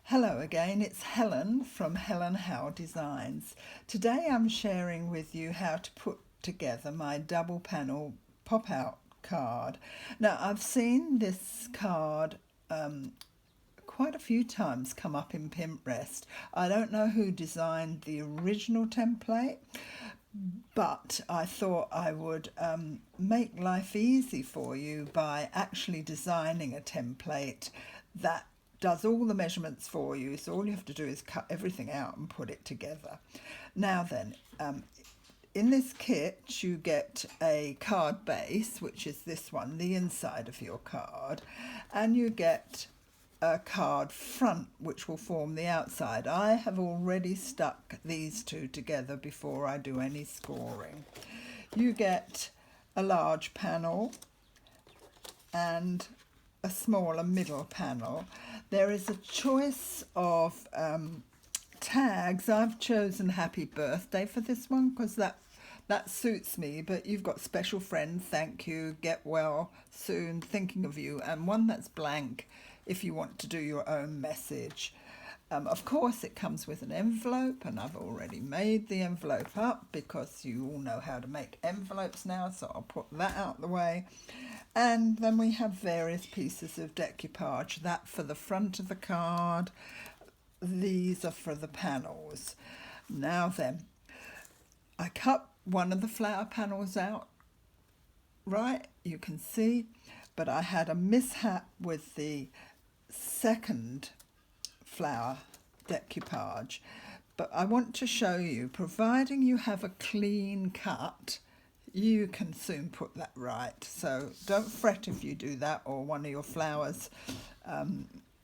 Hello again, it's Helen from Helen Howe Designs. Today I'm sharing with you how to put together my double panel pop-out card. Now I've seen this card quite a few times come up in Pinterest. I don't know who designed the original template, but I thought I would make life easy for you by actually designing a template that does all the measurements for you. So all you have to do is cut everything out and put it together. Now then, in this kit you get a card base, which is this one, the inside of your card, and you get a card front which will form the outside. I have already stuck these two together before I do any scoring. You get a large panel and a smaller middle panel. There is a choice of tags. I've chosen Happy Birthday for this one because that suits me, but you've got Special Friend, Thank You, Get Well Soon, Thinking of You, and one that's blank if you want to do your own message. Of course it comes with an envelope, and I've already made the envelope up because you all know how to make envelopes now, so I'll put that out the way. And then we have various pieces of decoupage, that for the front of the card, these are for the panels. Now then, I cut one of the flower panels out, right, you can see, but I had a mishap with the second flower decoupage. But I want to show you, providing you have a clean cut, you can soon put that right. So don't fret if you do that or one of your flowers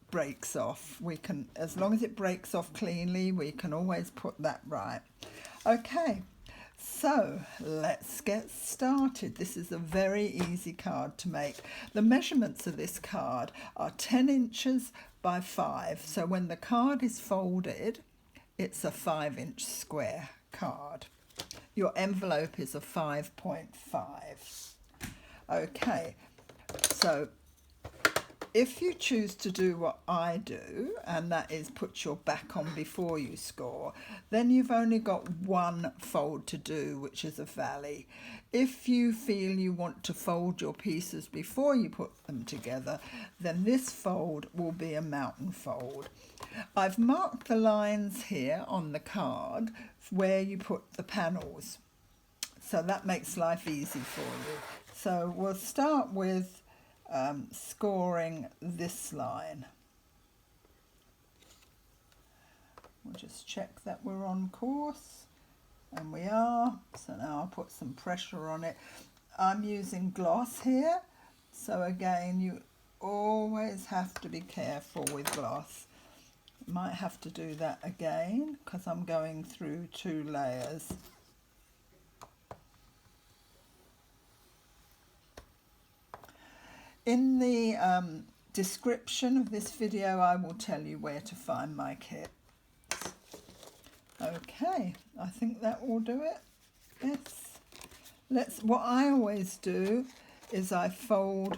breaks off. We can, as long as it breaks off cleanly, we can always put that right. Okay, so let's get started. This is a very easy card to make. The measurements of this card are 10 inches by 5. So when the card is folded, it's a 5-inch square card. Your envelope is a 5.5. Okay, so if you choose to do what I do, and that is put your back on before you score, then you've only got one fold to do, which is a valley. If you feel you want to fold your pieces before you put them together, then this fold will be a mountain fold. I've marked the lines here on the card where you put the panels, so that makes life easy for you. So we'll start with scoring this line. We'll just check that we're on course, and we are. So now I'll put some pressure on it. I'm using gloss here, so again you always have to be careful with gloss. Might have to do that again because I'm going through 2 layers. In the description of this video, I will tell you where to find my kit. Okay, I think that will do it. Yes. What I always do is I fold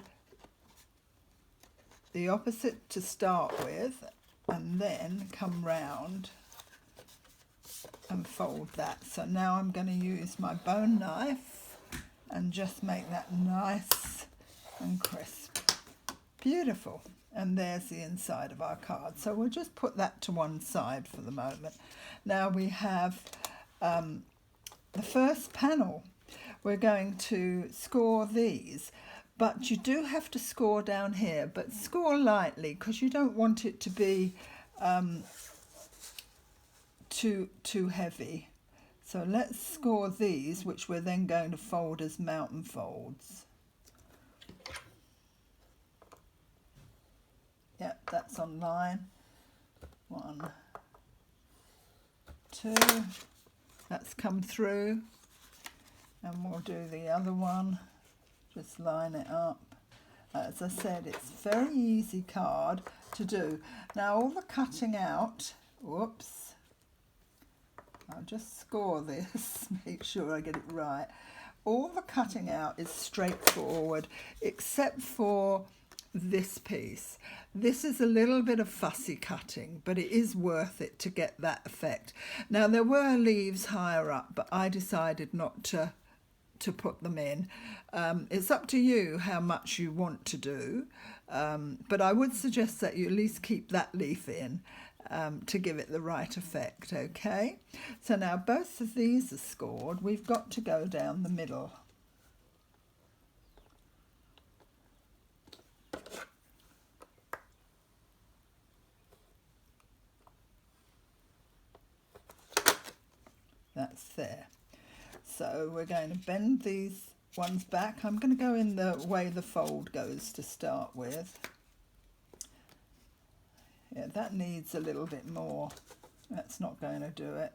the opposite to start with, and then come round and fold that. So now I'm going to use my bone knife and just make that nice and crisp. Beautiful. And there's the inside of our card. So we'll just put that to one side for the moment. Now we have the first panel. We're going to score these, but you do have to score down here, but score lightly because you don't want it to be too heavy. So let's score these, which we're then going to fold as mountain folds. Yep, that's on line 1, 2. That's come through, and we'll do the other one. Just line it up. As I said, it's a very easy card to do. Now all the cutting out, whoops, I'll just score this, make sure I get it right. All the cutting out is straightforward, except for this piece. This is a little bit of fussy cutting, but it is worth it to get that effect. Now there were leaves higher up, but I decided not to put them in. It's up to you how much you want to do, but I would suggest that you at least keep that leaf in to give it the right effect, okay? So now both of these are scored. We've got to go down the middle. That's there. So we're going to bend these ones back. I'm going to go in the way the fold goes to start with. Yeah, that needs a little bit more. That's not going to do it.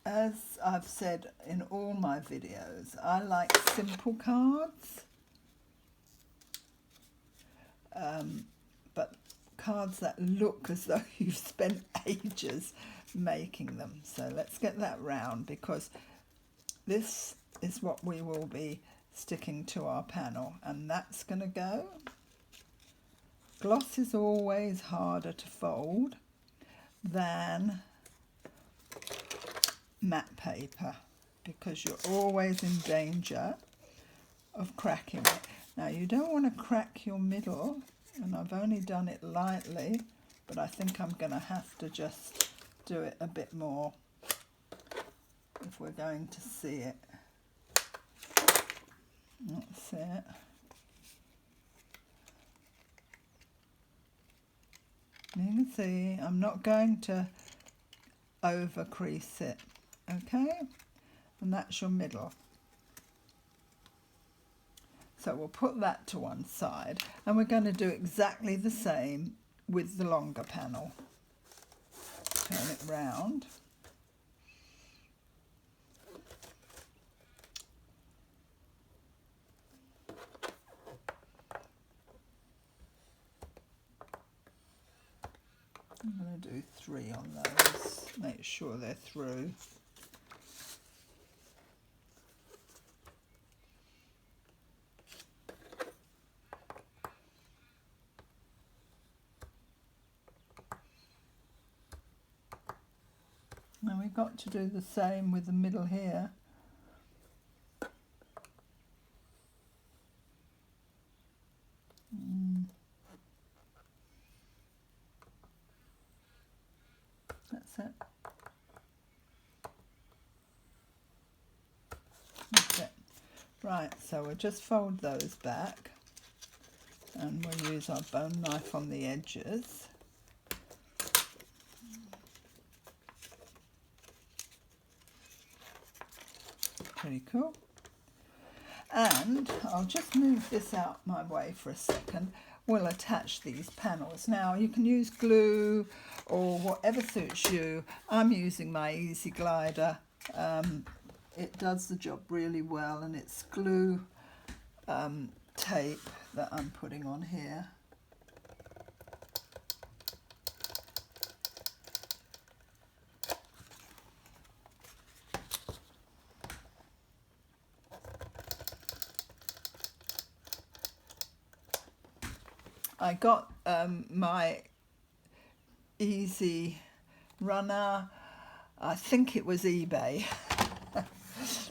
As I've said in all my videos, I like simple cards, but cards that look as though you've spent ages making them. So let's get that round, because this is what we will be sticking to our panel, and that's going to go. Gloss is always harder to fold than matte paper, because you're always in danger of cracking it. Now you don't want to crack your middle, and I've only done it lightly, but I think I'm going to have to just do it a bit more if we're going to see it. That's it. You can see I'm not going to over crease it, okay? And that's your middle. So we'll put that to one side, and we're going to do exactly the same with the longer panel. Turn it round. I'm going to do 3 on those, make sure they're through. Now we've got to do the same with the middle here. That's it. That's it. Right, so we'll just fold those back, and we'll use our bone knife on the edges. Pretty cool. And I'll just move this out my way for a second. We'll attach these panels. Now you can use glue or whatever suits you. I'm using my Easy Glider. It does the job really well, and it's glue tape that I'm putting on here. I got my Easy Runner, I think it was eBay.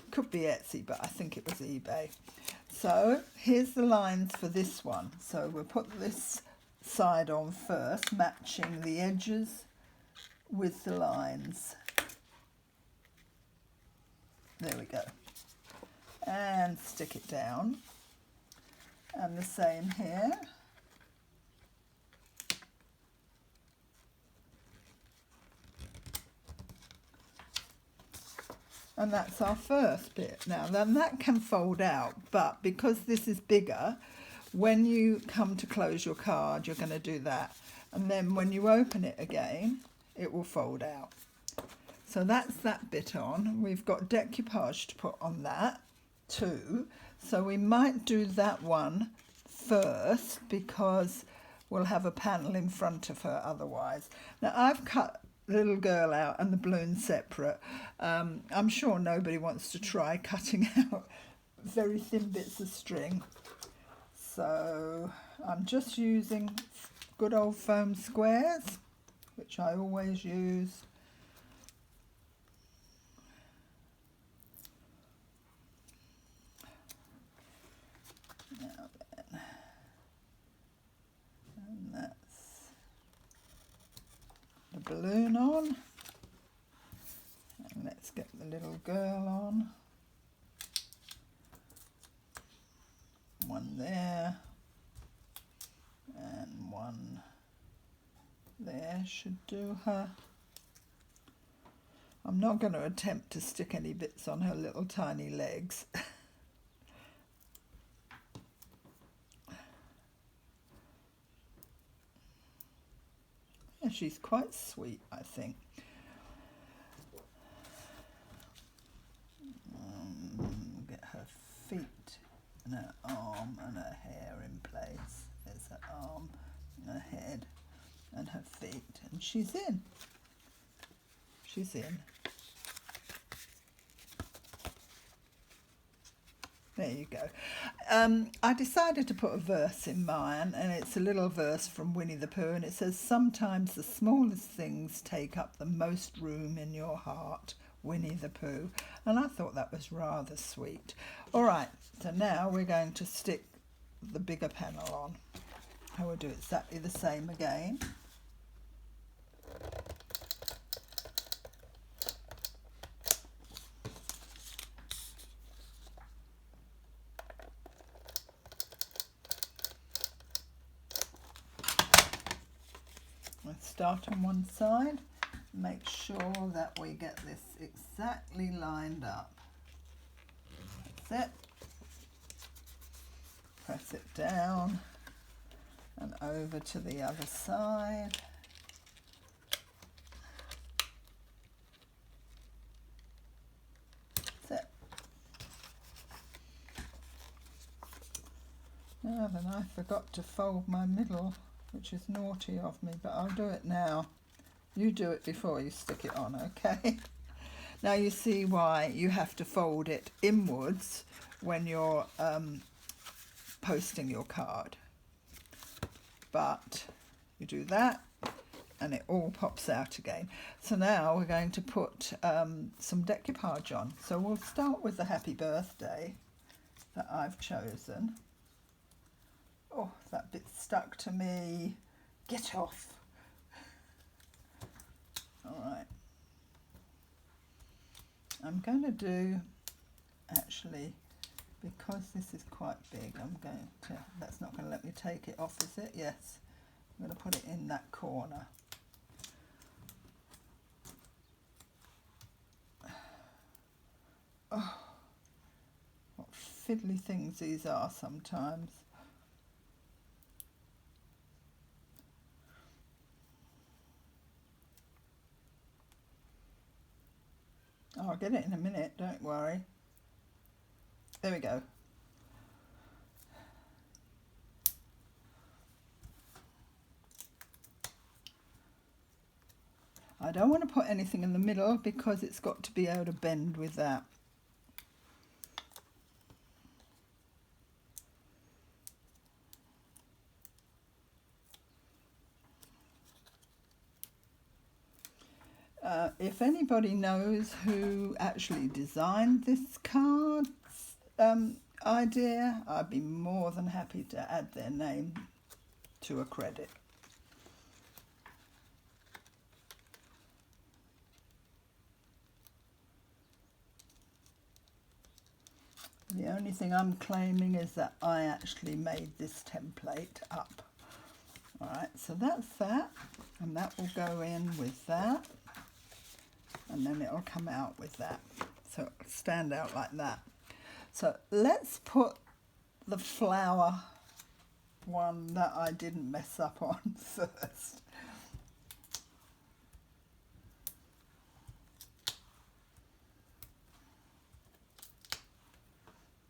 Could be Etsy, but I think it was eBay. So here's the lines for this one. So we'll put this side on first, matching the edges with the lines. There we go. And stick it down. And the same here. And that's our first bit. Now then, that can fold out, but because this is bigger, when you come to close your card, you're going to do that. And then when you open it again, it will fold out. So that's that bit on. We've got decoupage to put on that too. So we might do that one first, because we'll have a panel in front of her otherwise. Now I've cut the little girl out and the balloon separate. I'm sure nobody wants to try cutting out very thin bits of string. So I'm just using good old foam squares, which I always use. Now then, and that's the balloon on. And let's get the little girl on. One there, and one there should do her. I'm not going to attempt to stick any bits on her little tiny legs. Yeah, she's quite sweet, I think. Get her feet and her arm and her hair in place. There's her arm, her head and her feet, and she's in. She's in. There you go. I decided to put a verse in mine, and it's a little verse from Winnie the Pooh, and it says, "Sometimes the smallest things take up the most room in your heart, Winnie the Pooh." And I thought that was rather sweet. All right, so now we're going to stick the bigger panel on. I will do exactly the same again. Let's start on one side. Make sure that we get this exactly lined up. That's it. Press it down and over to the other side. That's it. Now then, I forgot to fold my middle, which is naughty of me, but I'll do it now. You do it before you stick it on, okay? Now you see why you have to fold it inwards when you're posting your card. But you do that and it all pops out again. So now we're going to put some decoupage on. So we'll start with the happy birthday that I've chosen. Oh, that bit stuck to me. Get off. All right. I'm going to do, actually, because this is quite big, I'm going to, that's not going to let me take it off, is it? Yes. I'm going to put it in that corner. Oh, what fiddly things these are sometimes. Oh, I'll get it in a minute, don't worry. There we go. I don't want to put anything in the middle because it's got to be able to bend with that. If anybody knows who actually designed this card idea, I'd be more than happy to add their name to a credit. The only thing I'm claiming is that I actually made this template up. All right, so that's that, and that will go in with that, and then it'll come out with that. So it'll stand out like that. So let's put the flower one that I didn't mess up on first.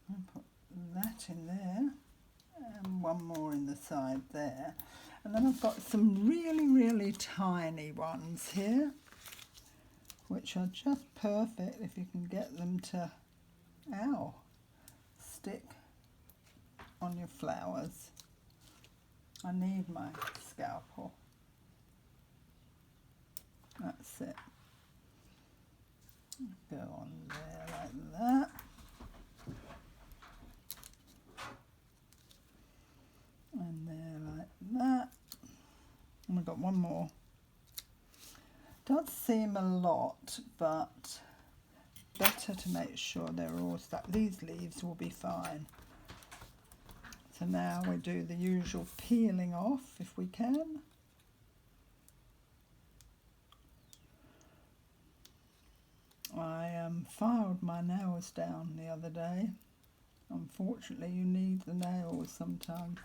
I'll put that in there, and one more in the side there. And then I've got some really, really tiny ones here, which are just perfect if you can get them to, ow, stick on your flowers. I need my scalpel. That's it. Go on there like that. And there like that. And we've got one more. Does seem a lot, but better to make sure they're all stuck. These leaves will be fine. So now we do the usual peeling off if we can. I filed my nails down the other day. Unfortunately, you need the nails sometimes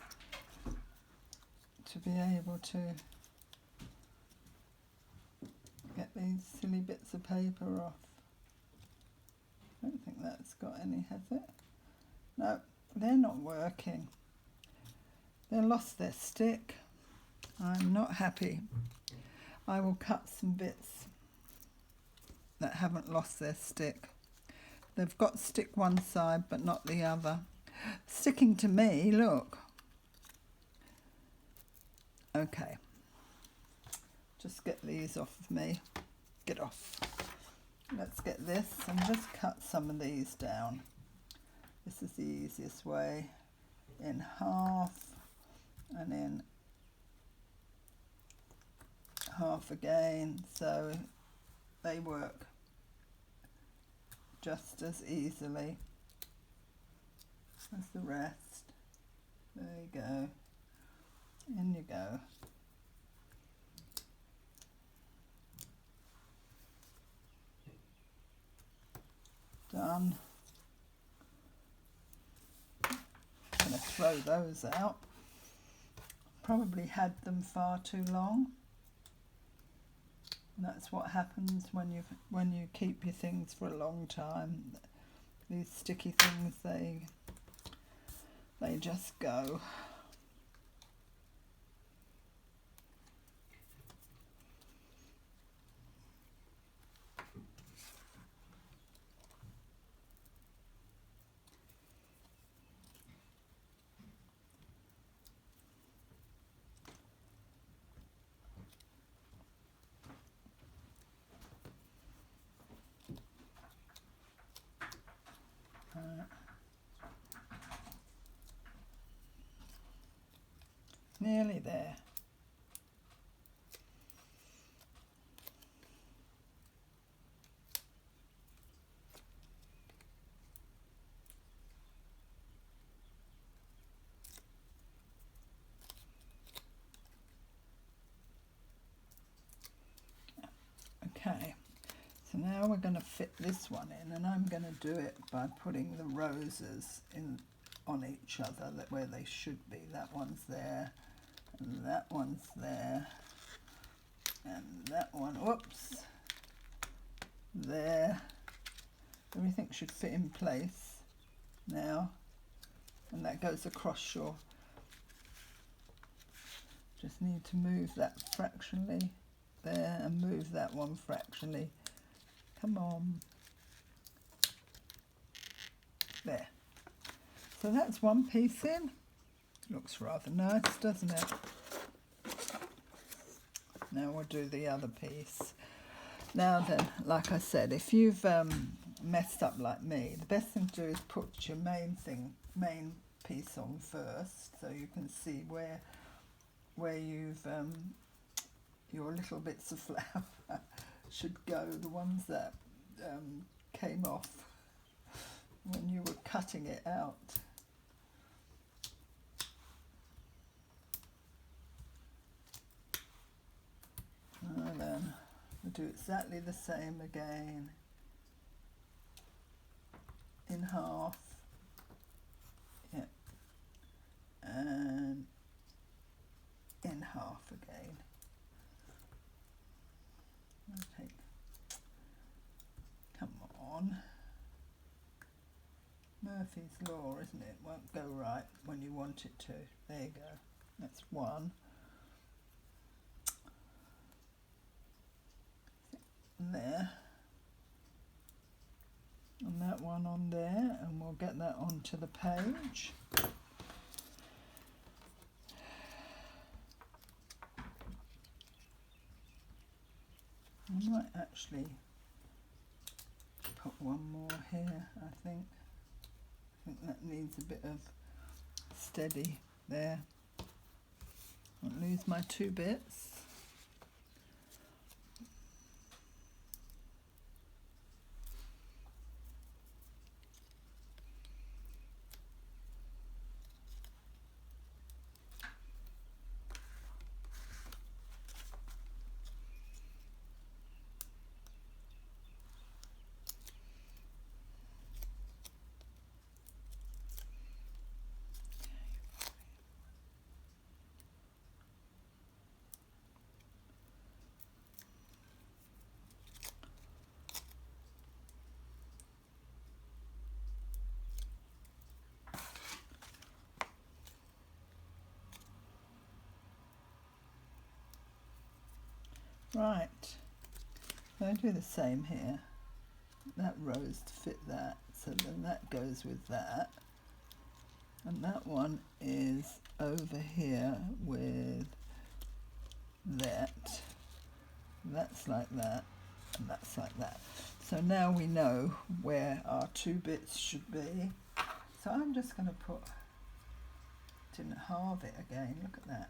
to be able to get these silly bits of paper off. I don't think that's got any, has it? No, they're not working. They lost their stick. I'm not happy. I will cut some bits that haven't lost their stick. They've got stick one side but not the other. Sticking to me, look. Okay. Just get these off of me. Get off. Let's get this and just cut some of these down. This is the easiest way. In half and in half again, so they work just as easily as the rest. There you go. In you go. Done. I'm going to throw those out. Probably had them far too long. And that's what happens when you keep your things for a long time. These sticky things, they just go. Nearly there. Okay, so now we're going to fit this one in, and I'm going to do it by putting the roses in on each other, that where they should be. That one's there, and that one's there, and that one, whoops, there. Everything should fit in place now, and that goes across your, just need to move that fractionally there and move that one fractionally. Come on. There. So that's one piece in. Looks rather nice, doesn't it? Now we'll do the other piece. Now then, like I said, if you've messed up like me, the best thing to do is put your main piece on first, so you can see where you've your little bits of flour should go, the ones that came off when you were cutting it out. And then we'll do exactly the same again, in half, yeah, and in half again. Okay, come on. Murphy's Law, isn't it? Won't go right when you want it to. There you go. That's one. There. and that one on there, and we'll get that onto the page. I might actually put one more here, I think. I think that needs a bit of steady there. Don't lose my 2 bits. Right, so I do the same here. That rose to fit that, so then that goes with that. And that one is over here with that. That's like that, and that's like that. So now we know where our 2 bits should be. So I'm just going to didn't halve it again, look at that.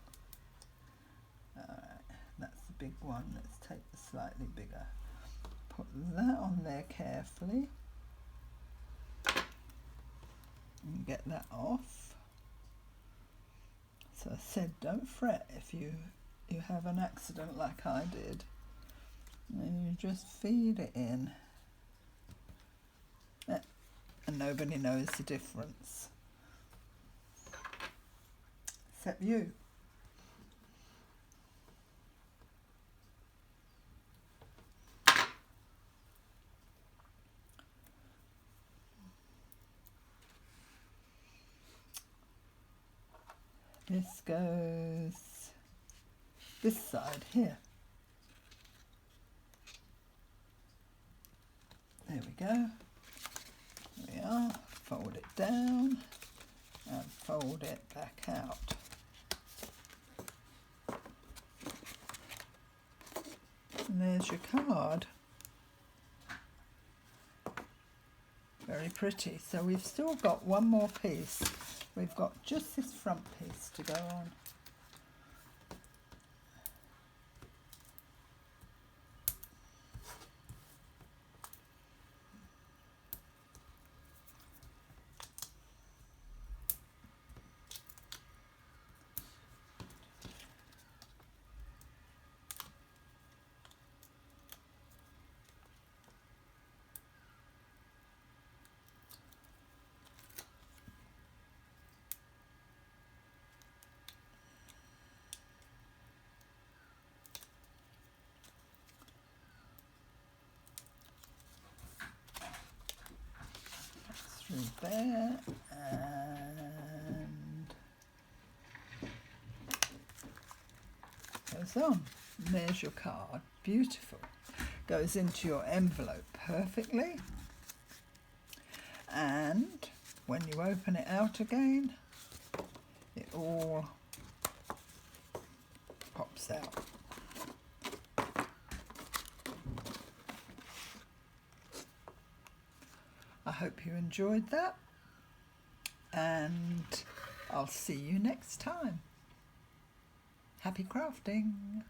Alright, that's the big one. Let's take the slightly bigger. Put that on there carefully and get that off. So I said, don't fret if you have an accident like I did. And you just feed it in, and nobody knows the difference except you. This goes this side here. There we go. There we are. Fold it down and fold it back out. And there's your card. Very pretty. So we've still got one more piece. We've got just this front piece to go on. Through there, and goes on. And there's your card. Beautiful. Goes into your envelope perfectly, and when you open it out again, it all pops out. I hope you enjoyed that, and I'll see you next time. Happy crafting!